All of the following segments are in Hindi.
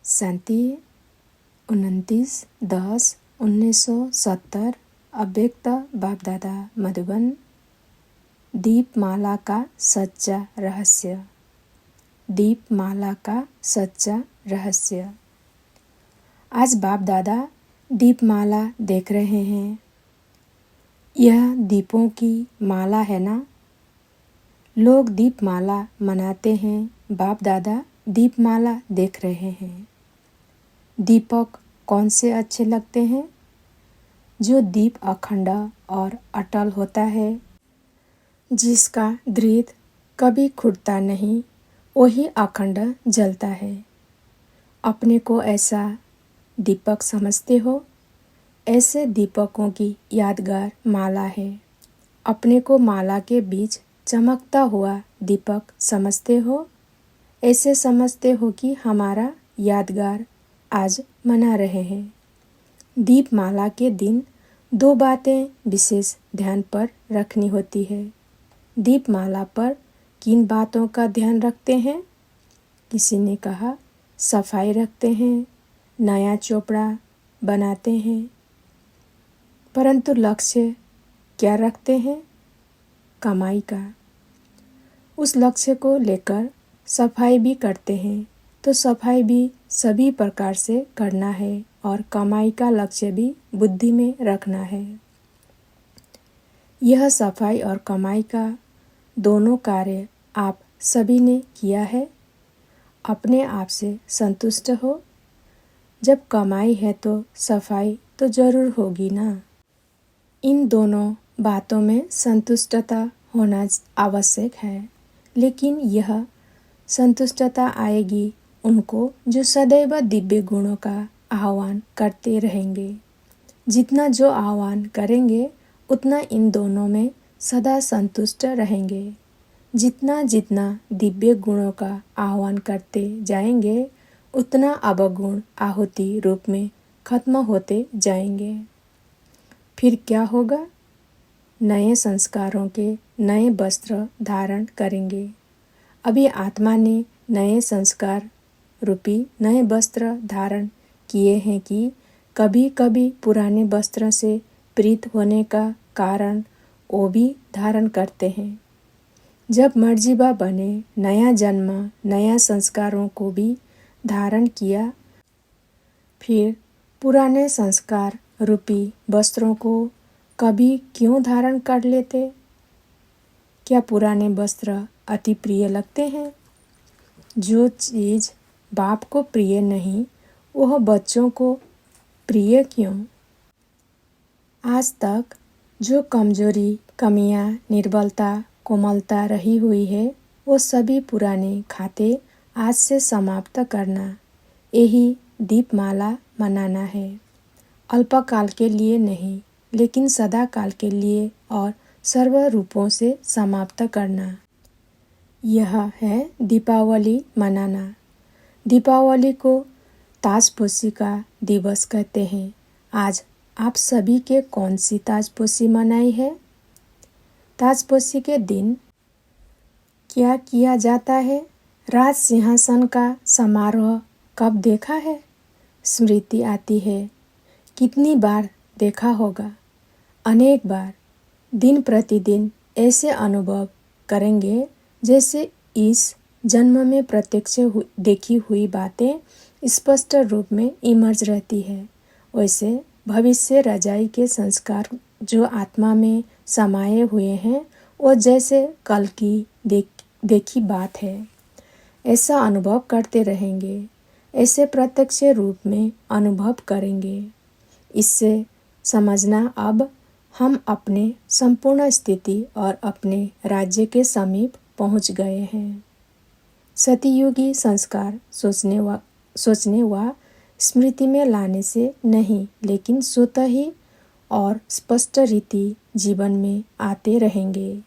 शांति 29/10/1970 अव्यक्त बाप-दादा मधुबन। दीपमाला का सच्चा रहस्य। दीपमाला का सच्चा रहस्य। आज बाप-दादा दीपमाला देख रहे हैं। यह दीपों की माला है ना। लोग दीपमाला मनाते हैं, बाप-दादा दीपमाला देख रहे हैं। दीपक कौन से अच्छे लगते हैं? जो दीप अखंड और अटल होता है, जिसका दृढ़ कभी खुटता नहीं, वही अखंड जलता है। अपने को ऐसा दीपक समझते हो? ऐसे दीपकों की यादगार माला है। अपने को माला के बीच चमकता हुआ दीपक समझते हो? ऐसे समझते हो कि हमारा यादगार आज मना रहे हैं। दीपमाला के दिन 2 बातें विशेष ध्यान पर रखनी होती है। दीपमाला पर किन बातों का ध्यान रखते हैं? किसी ने कहा सफाई रखते हैं, नया चोपड़ा बनाते हैं। परंतु लक्ष्य क्या रखते हैं? कमाई का। उस लक्ष्य को लेकर सफाई भी करते हैं, तो सफाई भी सभी प्रकार से करना है और कमाई का लक्ष्य भी बुद्धि में रखना है। यह सफाई और कमाई का दोनों कार्य आप सभी ने किया है। अपने आप से संतुष्ट हो। जब कमाई है तो सफाई तो जरूर होगी ना। इन दोनों बातों में संतुष्टता होना आवश्यक है, लेकिन यह संतुष्टता आएगी उनको जो सदैव दिव्य गुणों का आह्वान करते रहेंगे। जितना जो आह्वान करेंगे, उतना इन दोनों में सदा संतुष्ट रहेंगे। जितना जितना दिव्य गुणों का आह्वान करते जाएंगे, उतना अवगुण आहुति रूप में खत्म होते जाएंगे। फिर क्या होगा? नए संस्कारों के नए वस्त्र धारण करेंगे। अभी आत्मा ने नए संस्कार रूपी नए वस्त्र धारण किए हैं कि कभी कभी पुराने वस्त्र से प्रीत होने का कारण वो भी धारण करते हैं। जब मर्जीबा बने नया जन्म नया संस्कारों को भी धारण किया, फिर पुराने संस्कार रूपी वस्त्रों को कभी क्यों धारण कर लेते? क्या पुराने वस्त्र अति प्रिय लगते हैं? जो चीज़ बाप को प्रिय नहीं, वह बच्चों को प्रिय क्यों? आज तक जो कमजोरी, कमियां, निर्बलता, कोमलता रही हुई है, वो सभी पुराने खाते आज से समाप्त करना, यही दीपमाला मनाना है। अल्पकाल के लिए नहीं, लेकिन सदा काल के लिए और सर्व रूपों से समाप्त करना। यह है दीपावली मनाना। दीपावली को ताजपोशी का दिवस कहते हैं। आज आप सभी के कौन सी ताजपोशी मनाई है? ताजपोशी के दिन क्या किया जाता है? राज सिंहासन का समारोह कब देखा है? स्मृति आती है। कितनी बार देखा होगा? अनेक बार। दिन प्रतिदिन ऐसे अनुभव करेंगे जैसे इस जन्म में प्रत्यक्ष देखी हुई बातें स्पष्ट रूप में इमर्ज रहती है। वैसे भविष्य रजाई के संस्कार जो आत्मा में समाये हुए हैं, वो जैसे कल की देखी बात है। ऐसा अनुभव करते रहेंगे, ऐसे प्रत्यक्ष रूप में अनुभव करेंगे। इससे समझना अब हम अपने संपूर्ण स्थिति और अपने राज्य के समीप पहुंच गए हैं। सतयुगी संस्कार सोचने व स्मृति में लाने से नहीं, लेकिन स्वतः ही और स्पष्ट रीति जीवन में आते रहेंगे।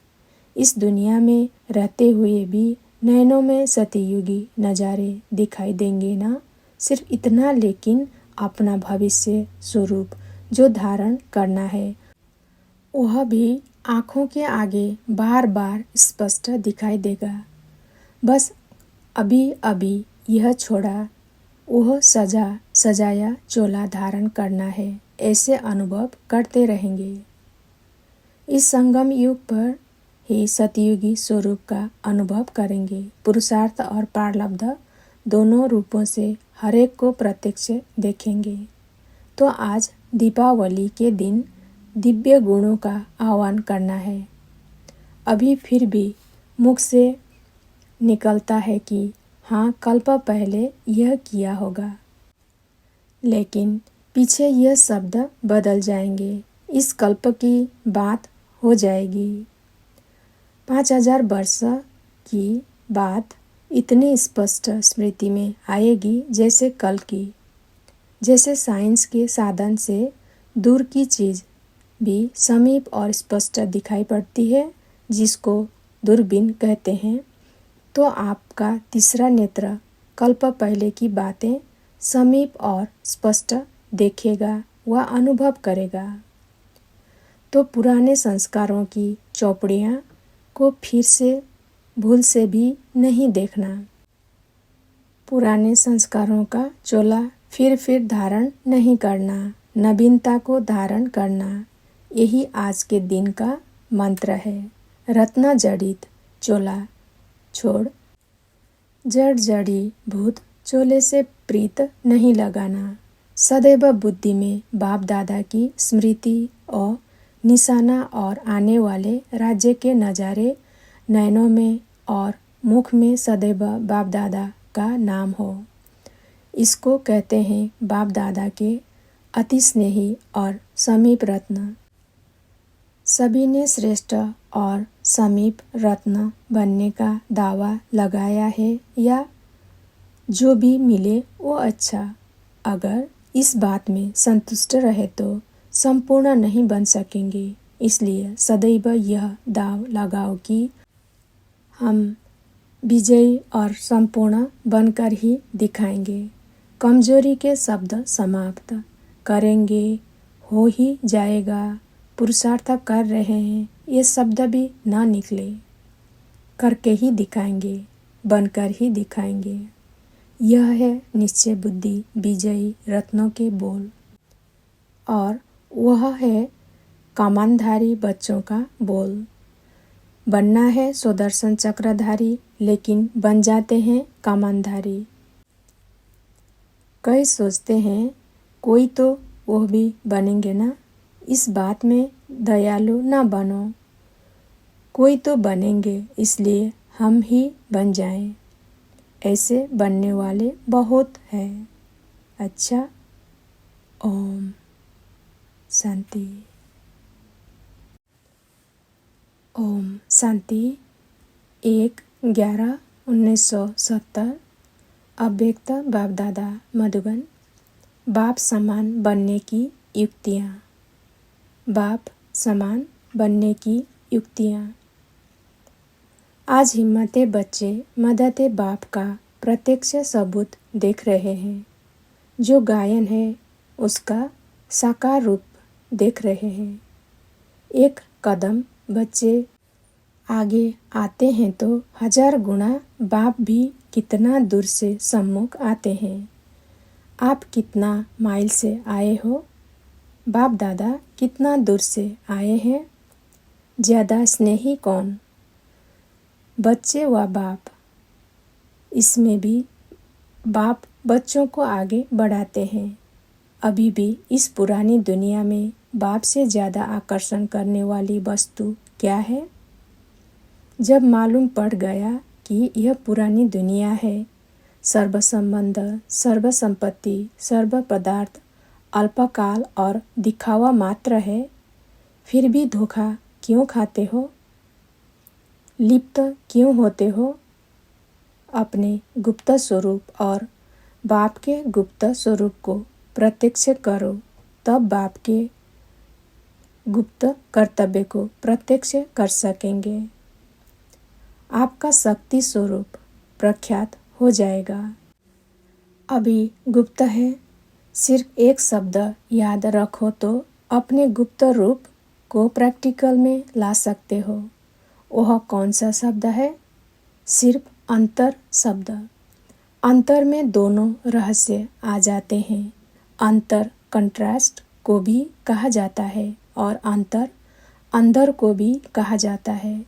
इस दुनिया में रहते हुए भी नैनों में सतयुगी नज़ारे दिखाई देंगे ना। सिर्फ इतना, लेकिन अपना भविष्य स्वरूप जो धारण करना है, वह भी आँखों के आगे बार बार स्पष्ट दिखाई देगा। बस अभी अभी यह छोड़ा, वह सजाया चोला धारण करना है, ऐसे अनुभव करते रहेंगे। इस संगम युग पर ही सतयुगी स्वरूप का अनुभव करेंगे। पुरुषार्थ और प्रारब्ध दोनों रूपों से हरेक को प्रत्यक्ष देखेंगे। तो आज दीपावली के दिन दिव्य गुणों का आह्वान करना है। अभी फिर भी मुख से निकलता है कि हाँ, कल्प पहले यह किया होगा, लेकिन पीछे यह शब्द बदल जाएंगे। इस कल्प की बात हो जाएगी। 5000 वर्ष की बात इतनी स्पष्ट स्मृति में आएगी जैसे कल की। जैसे साइंस के साधन से दूर की चीज़ भी समीप और स्पष्ट दिखाई पड़ती है, जिसको दूरबीन कहते हैं। तो आपका तीसरा नेत्र कल्प पहले की बातें समीप और स्पष्ट देखेगा व अनुभव करेगा। तो पुराने संस्कारों की चौपड़ियाँ को फिर से भूल से भी नहीं देखना। पुराने संस्कारों का चोला फिर धारण नहीं करना, नवीनता को धारण करना, यही आज के दिन का मंत्र है। रत्न जड़ित चोला छोड़ जड़ी भूत चोले से प्रीत नहीं लगाना। सदैव बुद्धि में बाप दादा की स्मृति और निशाना और आने वाले राज्य के नज़ारे नैनों में और मुख में सदैव बाप दादा का नाम हो। इसको कहते हैं बाप दादा के अति स्नेही और समीप रत्न। सभी ने श्रेष्ठ और समीप रत्न बनने का दावा लगाया है, या जो भी मिले वो अच्छा। अगर इस बात में संतुष्ट रहे तो संपूर्ण नहीं बन सकेंगे। इसलिए सदैव यह दाव लगाओ कि हम विजयी और संपूर्ण बनकर ही दिखाएंगे। कमजोरी के शब्द समाप्त करेंगे, हो ही जाएगा, पुरुषार्थ कर रहे हैं, ये शब्द भी ना निकले। करके ही दिखाएंगे, बनकर ही दिखाएंगे। यह है निश्चय बुद्धि विजयी रत्नों के बोल, और वह है कमानधारी बच्चों का बोल। बनना है सुदर्शन चक्रधारी, लेकिन बन जाते हैं कमानधारी। कई सोचते हैं कोई तो वह भी बनेंगे ना। इस बात में दयालु ना बनो। कोई तो बनेंगे, इसलिए हम ही बन जाएं। ऐसे बनने वाले बहुत हैं। अच्छा, ओम शांति। ओम शांति। 1/11/1970 अव्यक्त बाप दादा मधुबन। बाप समान बनने की युक्तियाँ। बाप समान बनने की युक्तियाँ। आज हिम्मते बच्चे मदते बाप का प्रत्यक्ष सबूत देख रहे हैं। जो गायन है उसका साकार रूप देख रहे हैं। एक कदम बच्चे आगे आते हैं तो 1000 गुना बाप भी कितना दूर से सम्मुख आते हैं। आप कितना माइल से आए हो, बाप दादा कितना दूर से आए हैं। ज़्यादा स्नेही कौन, बच्चे व बाप। इसमें भी बाप बच्चों को आगे बढ़ाते हैं। अभी भी इस पुरानी दुनिया में बाप से ज़्यादा आकर्षण करने वाली वस्तु क्या है? जब मालूम पड़ गया कि यह पुरानी दुनिया है, सर्व संबंध, सर्व संपत्ति, सर्व पदार्थ अल्पकाल और दिखावा मात्र है, फिर भी धोखा क्यों खाते हो? लिप्त क्यों होते हो? अपने गुप्त स्वरूप और बाप के गुप्त स्वरूप को प्रत्यक्ष करो, तब बाप के गुप्त कर्तव्य को प्रत्यक्ष कर सकेंगे। आपका शक्ति स्वरूप प्रख्यात हो जाएगा। अभी गुप्त है। सिर्फ एक शब्द याद रखो तो अपने गुप्त रूप को प्रैक्टिकल में ला सकते हो। वह कौन सा शब्द है? सिर्फ अंतर शब्द। अंतर में दोनों रहस्य आ जाते हैं। अंतर कंट्रास्ट को भी कहा जाता है और अंतर अंदर को भी कहा जाता है।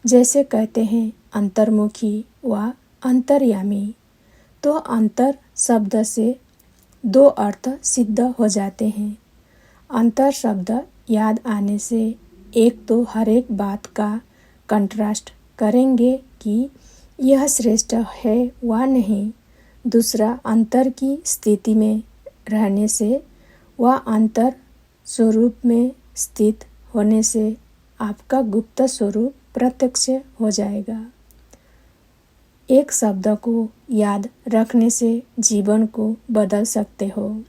जैसे कहते हैं अंतर्मुखी व अंतर्यामी, तो अंतर शब्द से दो अर्थ सिद्ध हो जाते हैं। अंतर शब्द याद आने से एक तो हर एक बात का कंट्रास्ट करेंगे कि यह श्रेष्ठ है व नहीं। दूसरा, अंतर की स्थिति में रहने से व अंतर स्वरूप में स्थित होने से आपका गुप्त स्वरूप प्रत्यक्ष हो जाएगा। एक शब्द को याद रखने से जीवन को बदल सकते हो।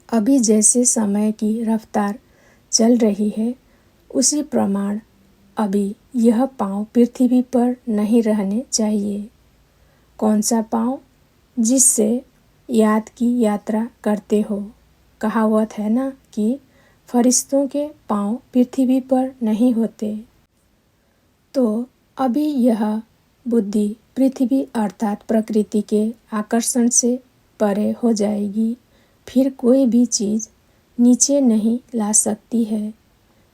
अभी जैसे समय की रफ्तार चल रही है, उसी प्रमाण अभी यह पाँव पृथ्वी पर नहीं रहने चाहिए। कौन सा पाँव? जिससे याद की यात्रा करते हो। कहावत है ना कि फरिश्तों के पाँव पृथ्वी पर नहीं होते। तो अभी यह बुद्धि पृथ्वी अर्थात प्रकृति के आकर्षण से परे हो जाएगी। फिर कोई भी चीज़ नीचे नहीं ला सकती है।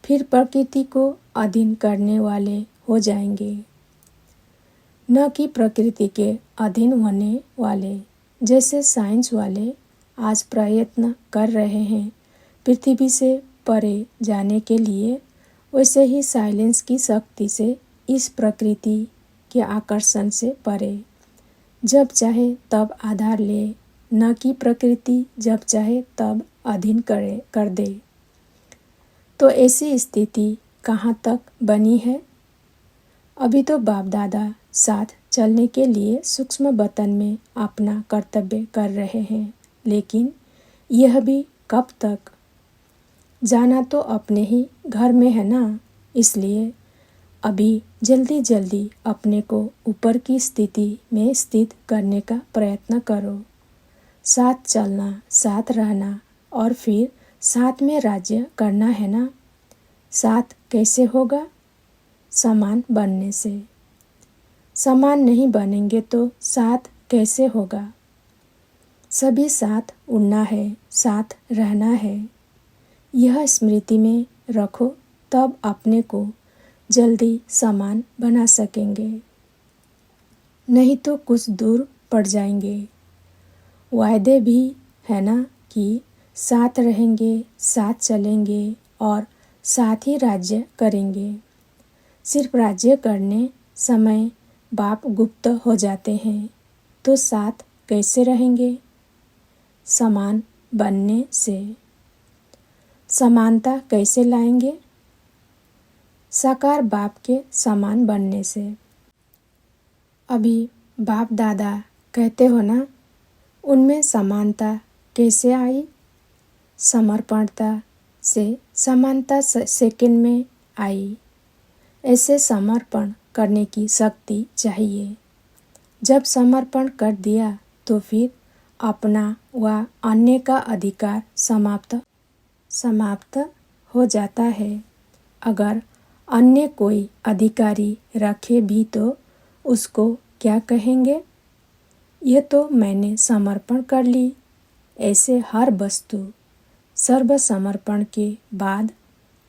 फिर प्रकृति को अधीन करने वाले हो जाएंगे, न कि प्रकृति के अधीन होने वाले। जैसे साइंस वाले आज प्रयत्न कर रहे हैं पृथ्वी से परे जाने के लिए, वैसे ही साइलेंस की शक्ति से इस प्रकृति के आकर्षण से परे जब चाहे तब आधार ले, न कि प्रकृति जब चाहे तब अधीन कर दे। तो ऐसी स्थिति कहाँ तक बनी है? अभी तो बाप दादा साथ चलने के लिए सूक्ष्म वतन में अपना कर्तव्य कर रहे हैं, लेकिन यह भी कब तक? जाना तो अपने ही घर में है ना। इसलिए अभी जल्दी जल्दी अपने को ऊपर की स्थिति में स्थित करने का प्रयत्न करो। साथ चलना, साथ रहना और फिर साथ में राज्य करना है ना। साथ कैसे होगा? समान बनने से। समान नहीं बनेंगे तो साथ कैसे होगा? सभी साथ उड़ना है, साथ रहना है। यह स्मृति में रखो, तब अपने को जल्दी समान बना सकेंगे। नहीं तो कुछ दूर पड़ जाएंगे। वायदे भी है ना कि साथ रहेंगे, साथ चलेंगे और साथ ही राज्य करेंगे। सिर्फ राज्य करने समय बाप गुप्त हो जाते हैं, तो साथ कैसे रहेंगे? समान बनने से। समानता कैसे लाएंगे? साकार बाप के समान बनने से। अभी बाप दादा कहते हो ना, उनमें समानता कैसे आई? समर्पणता से समानता सेकंड में आई। ऐसे समर्पण करने की शक्ति चाहिए। जब समर्पण कर दिया तो फिर अपना व अन्य का अधिकार समाप्त हो जाता है। अगर अन्य कोई अधिकारी रखे भी तो उसको क्या कहेंगे? यह तो मैंने समर्पण कर ली। ऐसे हर वस्तु सर्व समर्पण के बाद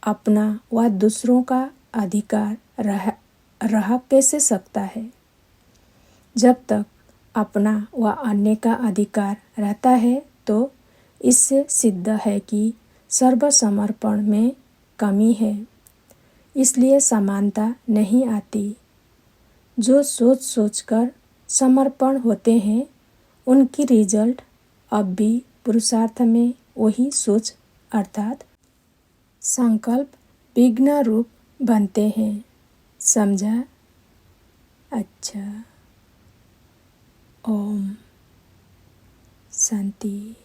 अपना व दूसरों का अधिकार रह कैसे सकता है? जब तक अपना व अन्य का अधिकार रहता है तो इससे सिद्ध है कि सर्व समर्पण में कमी है। इसलिए समानता नहीं आती। जो सोच सोचकर समर्पण होते हैं, उनकी रिजल्ट अब भी पुरुषार्थ में वही सोच अर्थात संकल्प विघ्न रूप बनते हैं। समझा? अच्छा। ओम शांति।